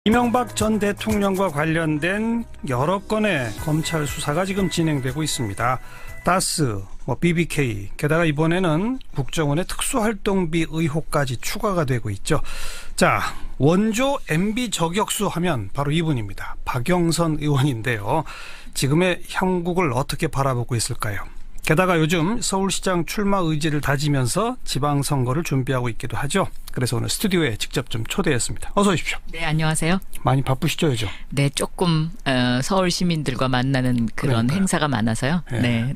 이명박 전 대통령과 관련된 여러 건의 검찰 수사가 지금 진행되고 있습니다. 다스, BBK, 게다가 이번에는 국정원의 특수활동비 의혹까지 추가가 되고 있죠. 자, 원조 MB 저격수 하면 바로 이분입니다. 박영선 의원인데요. 지금의 형국을 어떻게 바라보고 있을까요? 게다가 요즘 서울시장 출마 의지를 다지면서 지방선거를 준비하고 있기도 하죠. 그래서 오늘 스튜디오에 직접 좀 초대했습니다. 어서 오십시오. 네, 안녕하세요. 많이 바쁘시죠, 요즘? 네, 조금 서울 시민들과 만나는 그런 그러니까요. 행사가 많아서요.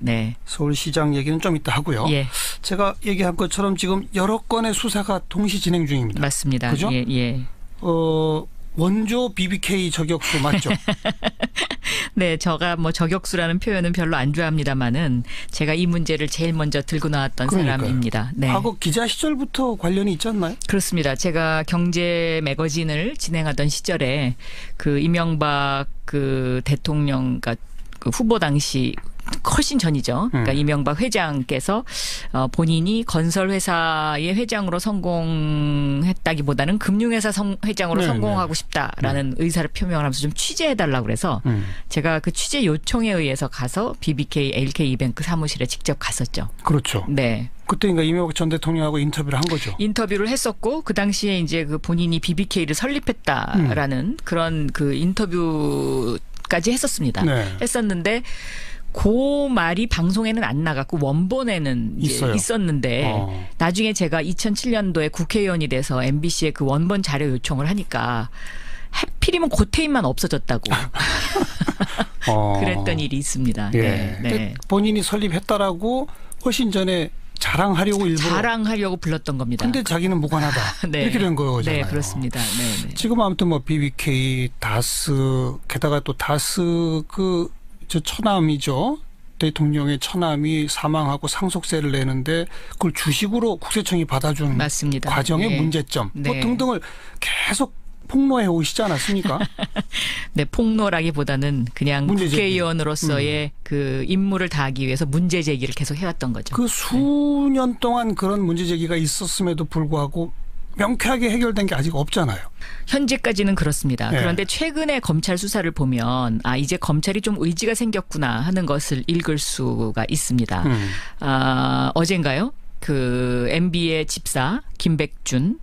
네. 서울시장 얘기는 좀 이따 하고요. 예. 제가 얘기한 것처럼 지금 여러 건의 수사가 동시 진행 중입니다. 맞습니다. 그죠? 예. 원조 BBK 저격수 맞죠? 네, 제가 저격수라는 표현은 별로 안 좋아합니다만은 제가 이 문제를 제일 먼저 들고 나왔던 그러니까요. 사람입니다. 네. 과거 기자 시절부터 관련이 있지 않나요? 그렇습니다. 제가 경제 매거진을 진행하던 시절에 그 이명박 그 대통령 그 후보 당시 훨씬 전이죠. 그러니까 이명박 회장께서 본인이 건설회사의 회장으로 성공했다기보다는 금융회사 회장으로 성공하고 싶다라는 의사를 표명을 하면서 좀 취재해달라고 그래서 제가 그 취재 요청에 의해서 가서 BBK, LK이뱅크 사무실에 직접 갔었죠. 그렇죠. 네. 그때 그러니까 이명박 전 대통령하고 인터뷰를 한 거죠. 인터뷰를 했었고 그 당시에 이제 그 본인이 BBK를 설립했다라는 그런 그 인터뷰까지 했었습니다. 네. 했었는데 그 말이 방송에는 안 나갔고 원본에는 이제 있었는데 나중에 제가 2007년도에 국회의원이 돼서 MBC에 그 원본 자료 요청을 하니까 하필이면 고태인만 없어졌다고 그랬던 일이 있습니다. 예. 네. 본인이 설립했다라고 훨씬 전에 자랑하려고 일부러. 자랑하려고 불렀던 겁니다. 근데 자기는 무관하다. 네. 이렇게 된 거잖아요. 네, 그렇습니다. 네. 지금 아무튼 BBK, 다스, 게다가 또 다스 저 처남이죠. 대통령의 처남이 사망하고 상속세를 내는데 그걸 주식으로 국세청이 받아준 맞습니다. 과정의 예. 문제점 네. 등등을 계속 폭로해 오시지 않았습니까? 네, 폭로라기보다는 그냥 문제제기. 국회의원으로서의 그 임무를 다하기 위해서 문제 제기를 계속 해왔던 거죠. 그 수년 동안 그런 문제 제기가 있었음에도 불구하고 명쾌하게 해결된 게 아직 없잖아요. 현재까지는 그렇습니다. 네. 그런데 최근에 검찰 수사를 보면 이제 검찰이 좀 의지가 생겼구나 하는 것을 읽을 수가 있습니다. 어젠가요? 그 MB의 집사 김백준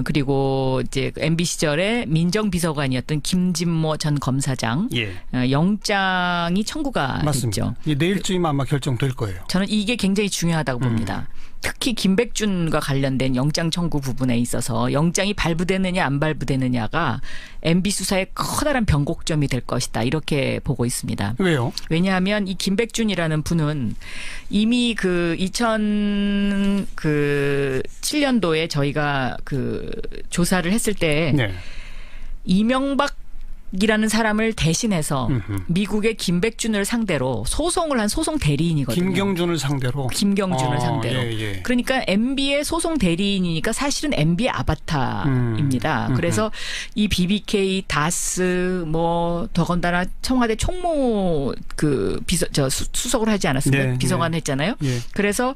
그리고 이제 MB 시절에 민정비서관이었던 김진모 전 검사장 영장이 청구가 맞습니다. 됐죠. 내일쯤이면 아마 결정될 거예요. 저는 이게 굉장히 중요하다고 봅니다. 특히 김백준과 관련된 영장 청구 부분에 있어서 영장이 발부되느냐 안 발부되느냐가 MB 수사의 커다란 변곡점이 될 것이다. 이렇게 보고 있습니다. 왜요? 왜냐하면 이 김백준이라는 분은 이미 그 2007년도에 저희가 그 조사를 했을 때 이명박이라는 사람을 대신해서 미국의 김백준을 상대로 소송을 한 소송 대리인이거든요. 김경준을 상대로. 예. 그러니까 MB의 소송 대리인이니까 사실은 MB의 아바타입니다. 그래서 이 BBK, 다스 더군다나 청와대 총무 그 수석을 하지 않았습니까? 비서관 했잖아요. 그래서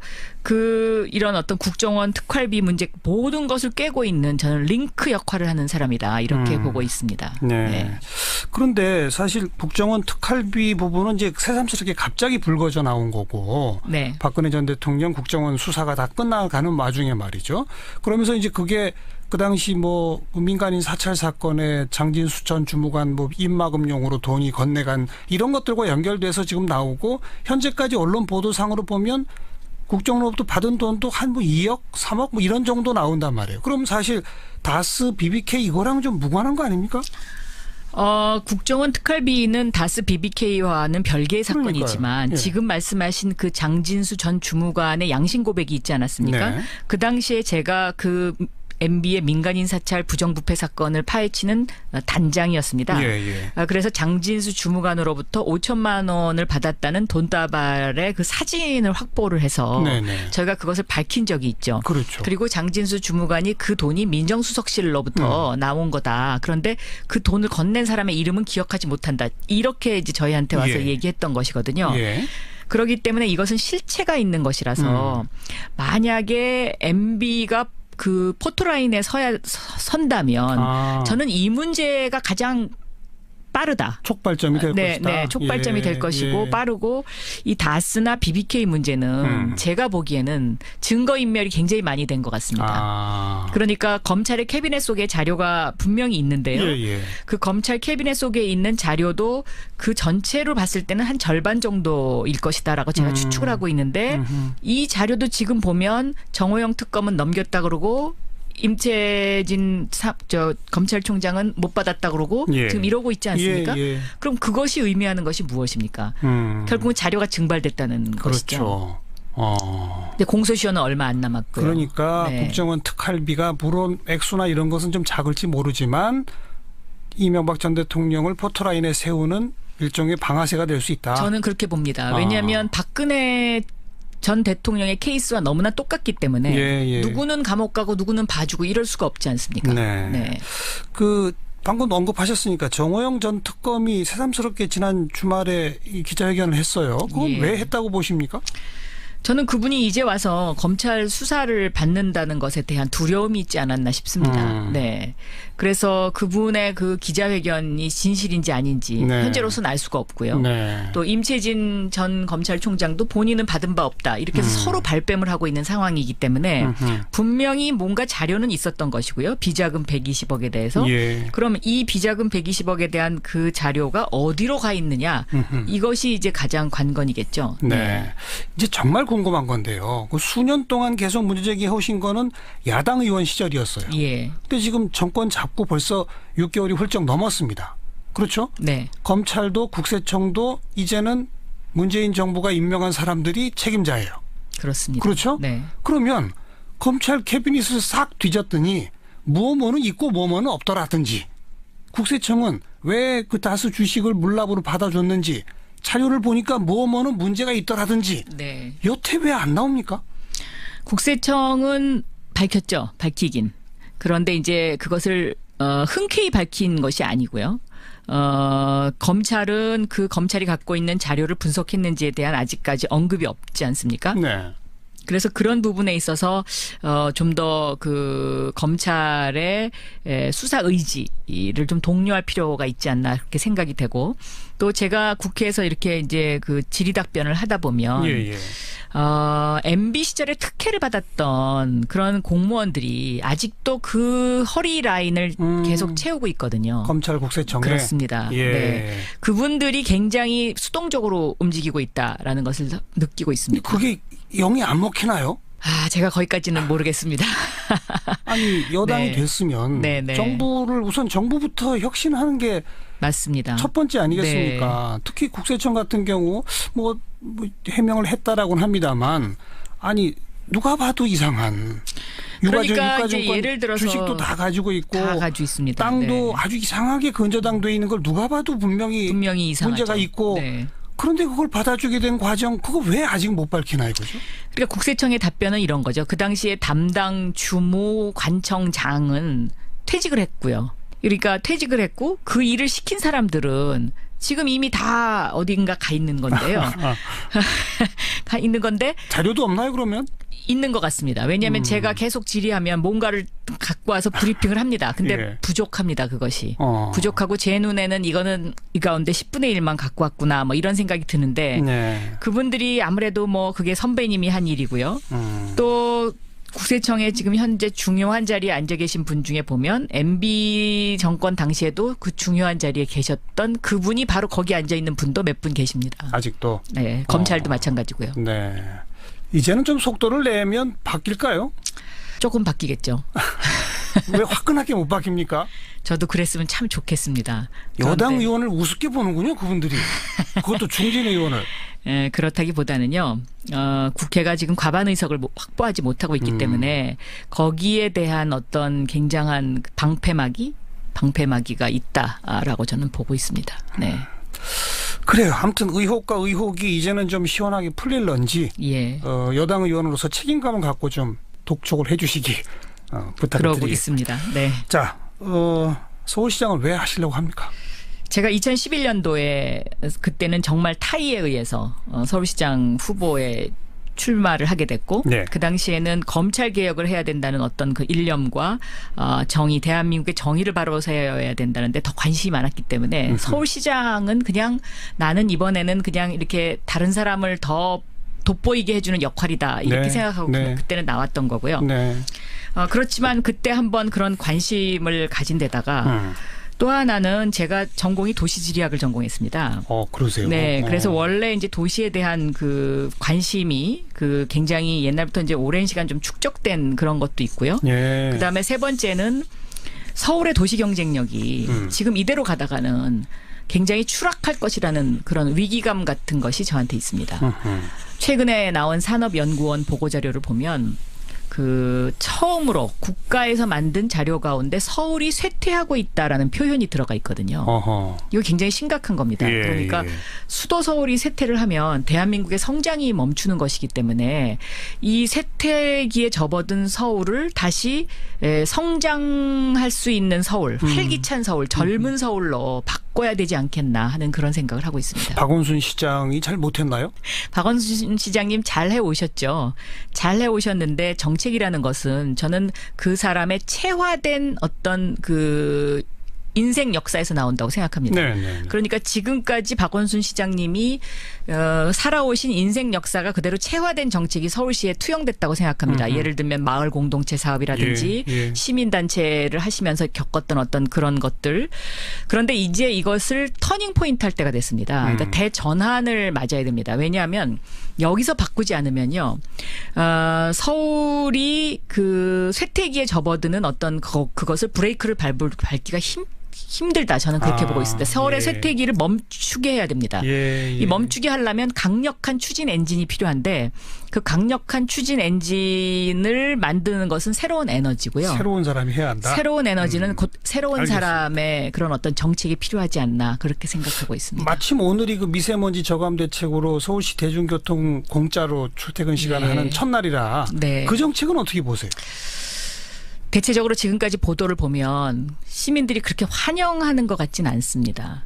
이런 어떤 국정원 특활비 문제 모든 것을 꿰고 있는 저는 링크 역할을 하는 사람이다. 이렇게 보고 있습니다. 네. 그런데 사실 국정원 특활비 부분은 이제 새삼스럽게 갑자기 불거져 나온 거고 박근혜 전 대통령 국정원 수사가 다 끝나가는 와중에 말이죠. 그러면서 이제 그게 그 당시 민간인 사찰 사건에 장진수 전 주무관 입막음용으로 돈이 건네간 이런 것들과 연결돼서 지금 나오고 현재까지 언론 보도상으로 보면 국정원로부터 받은 돈도 한 2억, 3억 이런 정도 나온단 말이에요. 그럼 사실 다스, BBK 이거랑 좀 무관한 거 아닙니까? 국정원 특활비는 다스 BBK와는 별개의 사건이지만 지금 말씀하신 그 장진수 전 주무관의 양심 고백이 있지 않았습니까? 그 당시에 제가 그 MB의 민간인 사찰 부정부패 사건을 파헤치는 단장이었습니다. 그래서 장진수 주무관으로부터 5천만 원을 받았다는 돈다발의 그 사진을 확보를 해서 저희가 그것을 밝힌 적이 있죠. 그렇죠. 그리고 장진수 주무관이 그 돈이 민정수석실로부터 나온 거다. 그런데 그 돈을 건넨 사람의 이름은 기억하지 못한다. 이렇게 이제 저희한테 와서 얘기했던 것이거든요. 그렇기 때문에 이것은 실체가 있는 것이라서 만약에 MB가 그 포토라인에 선다면 저는 이 문제가 가장 빠르다. 촉발점이 될 것이다. 네, 촉발점이 될 것이고 빠르고 이 다스나 BBK 문제는 제가 보기에는 증거인멸이 굉장히 많이 된 것 같습니다. 그러니까 검찰의 캐비넷 속에 자료가 분명히 있는데요. 그 검찰 캐비넷 속에 있는 자료도 그 전체로 봤을 때는 한 절반 정도일 것이다라고 제가 추측을 하고 있는데 이 자료도 지금 보면 정호영 특검은 넘겼다 임채진 검찰총장은 못 받았다 그러고 지금 이러고 있지 않습니까? 그럼 그것이 의미하는 것이 무엇입니까? 결국은 자료가 증발됐다는 것이죠. 근데 공소시효는 얼마 안 남았고요. 그러니까 국정원 특활비가 물론 액수나 이런 것은 좀 작을지 모르지만 이명박 전 대통령을 포토라인에 세우는 일종의 방아쇠가 될 수 있다. 저는 그렇게 봅니다. 왜냐하면 박근혜 전 대통령의 케이스와 너무나 똑같기 때문에 누구는 감옥 가고 누구는 봐주고 이럴 수가 없지 않습니까? 그 방금 언급하셨으니까 정호영 전 특검이 새삼스럽게 지난 주말에 이 기자회견을 했어요. 그건 왜 했다고 보십니까? 저는 그분이 이제 와서 검찰 수사를 받는다는 것에 대한 두려움이 있지 않았나 싶습니다. 네. 그래서 그분의 그 기자회견이 진실인지 아닌지 현재로서는 알 수가 없고요. 또 임채진 전 검찰총장도 본인은 받은 바 없다. 이렇게 해서 서로 발뺌을 하고 있는 상황이기 때문에 분명히 뭔가 자료는 있었던 것이고요. 비자금 120억에 대해서. 그러면 이 비자금 120억에 대한 그 자료가 어디로 가 있느냐. 이것이 이제 가장 관건이겠죠. 이제 정말 궁금한 건데요. 그 수년 동안 계속 문제 제기해 오신 거는 야당 의원 시절이었어요. 근데 지금 정권 잡고 벌써 6개월이 훌쩍 넘었습니다. 그렇죠? 검찰도 국세청도 이제는 문재인 정부가 임명한 사람들이 책임자예요. 그렇습니다. 그렇죠? 그러면 검찰 캐비닛을 싹 뒤졌더니 뭐뭐는 있고 뭐뭐는 없더라든지 국세청은 왜 그 다수 주식을 물납으로 받아줬는지 자료를 보니까 뭐뭐는 문제가 있더라든지 여태 왜 안 나옵니까? 국세청은 밝혔죠. 밝히긴. 그런데 이제 그것을 흔쾌히 밝힌 것이 아니고요. 검찰은 그 검찰이 갖고 있는 자료를 분석했는지에 대한 아직까지 언급이 없지 않습니까? 그래서 그런 부분에 있어서 좀 더 그 검찰의 수사 의지를 좀 독려할 필요가 있지 않나 그렇게 생각이 되고 또 제가 국회에서 이렇게 이제 그 질의답변을 하다 보면 MB 시절에 특혜를 받았던 그런 공무원들이 아직도 그 허리 라인을 계속 채우고 있거든요. 검찰 국세청에. 그렇습니다. 그분들이 굉장히 수동적으로 움직이고 있다라는 것을 느끼고 있습니다. 그게 영이 안 먹히나요? 제가 거기까지는 모르겠습니다. 아니 여당이 됐으면 정부를 우선 정부부터 혁신하는 게 맞습니다. 첫 번째 아니겠습니까? 특히 국세청 같은 경우 뭐 해명을 했다라고는 합니다만 아니 누가 봐도 이상한. 그러니까 이제 예를 들어서 주식도 다 가지고 있고 다 가지고 있습니다. 땅도 아주 이상하게 건저당돼 있는 걸 누가 봐도 분명히 이상하죠. 문제가 있고 그런데 그걸 받아주게 된 과정 그거 왜 아직 못 밝히나 이거죠? 그러니까 국세청의 답변은 이런 거죠. 그 당시에 담당 주무 관청장은 퇴직을 했고요. 그러니까 퇴직을 했고 그 일을 시킨 사람들은 지금 이미 다 어딘가 가 있는 건데요. 가 있는 건데 자료도 없나요 그러면? 있는 것 같습니다. 왜냐하면 제가 계속 질의하면 뭔가를 갖고 와서 브리핑을 합니다. 근데 부족합니다. 그것이. 부족하고 제 눈에는 이거는 이 가운데 10분의 1만 갖고 왔구나 뭐 이런 생각이 드는데 그분들이 아무래도 뭐 그게 선배님이 한 일이고요. 또 국세청에 지금 현재 중요한 자리에 앉아 계신 분 중에 보면 MB 정권 당시에도 그 중요한 자리에 계셨던 그분이 바로 거기 앉아 있는 분도 몇 분 계십니다. 아직도? 검찰도 마찬가지고요. 이제는 좀 속도를 내면 바뀔까요? 조금 바뀌겠죠. 왜 화끈하게 못 바뀝니까? 저도 그랬으면 참 좋겠습니다. 여당 의원을 우습게 보는군요, 그분들이. 그것도 중진 의원을. 그렇다기보다는요. 국회가 지금 과반 의석을 확보하지 못하고 있기 때문에 거기에 대한 어떤 굉장한 방패막이가 있다라고 저는 보고 있습니다. 그래요. 아무튼 의혹과 의혹이 이제는 좀 시원하게 풀릴런지 여당 의원으로서 책임감을 갖고 좀 독촉을 해 주시기 부탁드리겠습니다. 그러고 있습니다. 자, 서울시장을 왜 하시려고 합니까? 제가 2011년도에 그때는 정말 타의에 의해서 서울시장 후보에 출마를 하게 됐고 네. 그 당시에는 검찰 개혁을 해야 된다는 어떤 그 일념과 정의, 대한민국의 정의를 바로 세워야 된다는데 더 관심이 많았기 때문에 서울시장은 그냥 나는 이번에는 그냥 이렇게 다른 사람을 더 돋보이게 해주는 역할이다 이렇게 네. 생각하고 네. 그때는 나왔던 거고요. 네. 그렇지만 그때 한번 그런 관심을 가진 데다가 또 하나는 제가 전공이 도시지리학을 전공했습니다. 그러세요? 네, 그래서 원래 이제 도시에 대한 그 관심이 그 굉장히 옛날부터 이제 오랜 시간 좀 축적된 그런 것도 있고요. 예. 그다음에 세 번째는 서울의 도시 경쟁력이 지금 이대로 가다가는 굉장히 추락할 것이라는 그런 위기감 같은 것이 저한테 있습니다. 최근에 나온 산업연구원 보고자료를 보면 그 처음으로 국가에서 만든 자료 가운데 서울이 쇠퇴하고 있다라는 표현이 들어가 있거든요. 이거 굉장히 심각한 겁니다. 예, 그러니까 예. 수도 서울이 쇠퇴를 하면 대한민국의 성장이 멈추는 것이기 때문에 이 쇠퇴기에 접어든 서울을 다시 성장할 수 있는 서울, 활기찬 서울, 젊은 서울로 바꿔야 되지 않겠나 하는 그런 생각을 하고 있습니다. 박원순 시장이 잘 못했나요? 박원순 시장님 잘 해오셨죠. 잘 해오셨는데 정책이라는 것은 저는 그 사람의 체화된 어떤 그 인생 역사에서 나온다고 생각합니다. 네. 그러니까 지금까지 박원순 시장님이 살아오신 인생 역사가 그대로 체화된 정책이 서울시에 투영됐다고 생각합니다. 예를 들면 마을 공동체 사업이라든지 예. 시민단체를 하시면서 겪었던 어떤 그런 것들. 그런데 이제 이것을 터닝 포인트 할 때가 됐습니다. 그러니까 대전환을 맞아야 됩니다. 왜냐하면 여기서 바꾸지 않으면요. 서울이 그 쇠퇴기에 접어드는 어떤 그것을 브레이크를 밟기가 힘들다. 저는 그렇게 보고 있습니다. 서울의 쇠퇴기를 멈추게 해야 됩니다. 이 멈추게 하려면 강력한 추진 엔진이 필요한데 그 강력한 추진 엔진을 만드는 것은 새로운 에너지고요. 새로운 사람이 해야 한다. 새로운 에너지는 곧 새로운 알겠습니다. 사람의 그런 어떤 정책이 필요하지 않나 그렇게 생각하고 있습니다. 마침 오늘이 그 미세먼지 저감 대책으로 서울시 대중교통 공짜로 출퇴근 시간을 네. 하는 첫날이라 네. 그 정책은 어떻게 보세요? 대체적으로 지금까지 보도를 보면 시민들이 그렇게 환영하는 것 같지는 않습니다.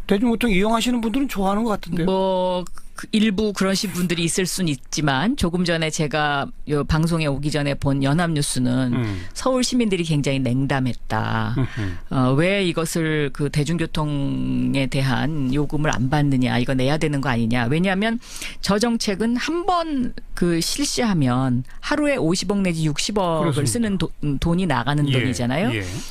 대중교통 이용하시는 분들은 좋아하는 것 같은데요. 뭐 일부 그러신 분들이 있을 수는 있지만 조금 전에 제가 요 방송에 오기 전에 본 연합뉴스는 서울 시민들이 굉장히 냉담했다. 왜 이것을 그 대중교통에 대한 요금을 안 받느냐, 이거 내야 되는 거 아니냐. 왜냐하면 저 정책은 한 번 그 실시하면 하루에 50억 내지 60억을 그렇습니다. 쓰는 돈이 나가는 돈이잖아요.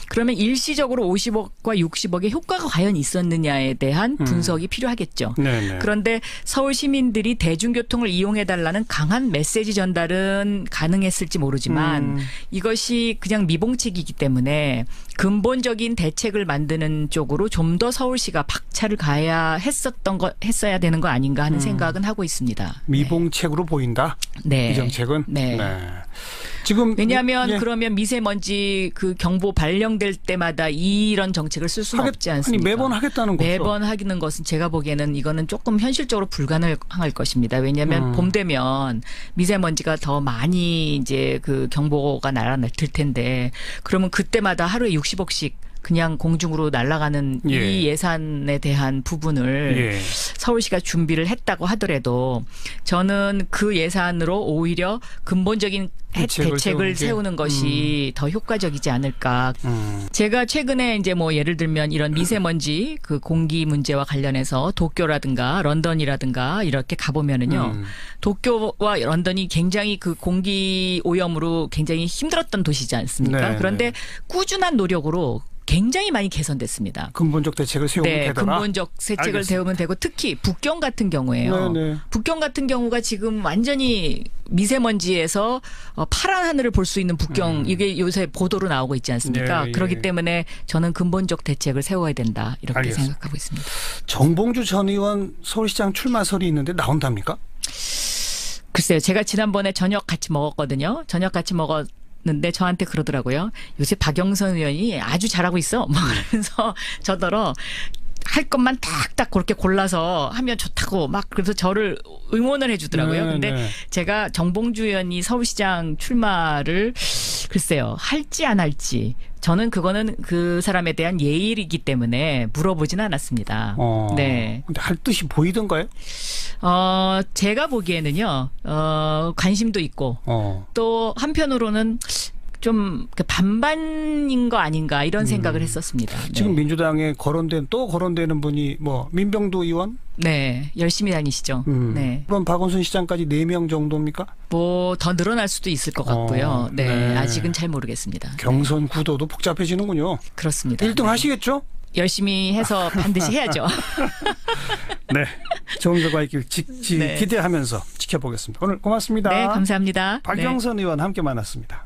그러면 일시적으로 50억과 60억의 효과가 과연 있었느냐에 대한 분석이 필요하겠죠. 네네. 그런데 서울 시민들이 대중교통을 이용해달라는 강한 메시지 전달은 가능했을지 모르지만 이것이 그냥 미봉책이기 때문에 근본적인 대책을 만드는 쪽으로 좀 더 서울시가 박차를 가야 했어야 되는 거 아닌가 하는 생각은 하고 있습니다. 미봉책으로 보인다. 네. 이 정책은. 네. 지금 왜냐하면 그러면 미세먼지 그 경보 발령될 때마다 이런 정책을 쓸 수는 없지 않습니까? 아니 매번 하겠다는 거죠. 매번 하기는 것은 제가 보기에는 이거는 조금 현실적으로 불가능할 것입니다. 왜냐하면 봄 되면 미세먼지가 더 많이 이제 그 경보가 날아날 텐데 그러면 그때마다 하루에 60억씩 그냥 공중으로 날아가는 이 예산에 대한 부분을 서울시가 준비를 했다고 하더라도 저는 그 예산으로 오히려 근본적인 대책을 세우는 것이 더 효과적이지 않을까. 제가 최근에 이제 뭐 예를 들면 이런 미세먼지 그 공기 문제와 관련해서 도쿄라든가 런던이라든가 이렇게 가보면은요. 도쿄와 런던이 굉장히 그 공기 오염으로 굉장히 힘들었던 도시지 않습니까? 네, 그런데 꾸준한 노력으로 굉장히 많이 개선됐습니다. 근본적 대책을 세우면 되더라. 근본적 대책을 세우면 되고 특히 북경 같은 경우에요. 네네. 북경 같은 경우가 지금 완전히 미세먼지에서 파란 하늘을 볼 수 있는 북경 이게 요새 보도로 나오고 있지 않습니까? 네, 그렇기 때문에 저는 근본적 대책을 세워야 된다 이렇게 알겠습니다. 생각하고 있습니다. 정봉주 전 의원 서울시장 출마설이 있는데 나온답니까? 글쎄요. 제가 지난번에 저녁 같이 먹었거든요. 저녁 같이 먹었는데 저한테 그러더라고요. 요새 박영선 의원이 아주 잘하고 있어. 뭐 그러면서 저더러 할 것만 딱딱 그렇게 골라서 하면 좋다고 막 그래서 저를 응원을 해주더라고요. 근데 제가 정봉주 의원이 서울시장 출마를 글쎄요 할지 안 할지 저는 그거는 그 사람에 대한 예의이기 때문에 물어보진 않았습니다. 네. 근데 할 듯이 보이던가요? 제가 보기에는요 관심도 있고 또 한편으로는 좀 반반인 거 아닌가 이런 생각을 했었습니다. 지금 네. 민주당에 거론되는 분이 뭐 민병두 의원? 네, 열심히 다니시죠. 네. 그럼 박원순 시장까지 4명 정도입니까? 뭐 더 늘어날 수도 있을 것 같고요. 네, 아직은 잘 모르겠습니다. 경선 구도도 복잡해지는군요. 그렇습니다. 1등 하시겠죠? 열심히 해서 반드시 해야죠. 네, 좋은 결과 있길 네. 기대하면서 지켜보겠습니다. 오늘 고맙습니다. 네, 감사합니다. 박영선 의원 함께 만났습니다.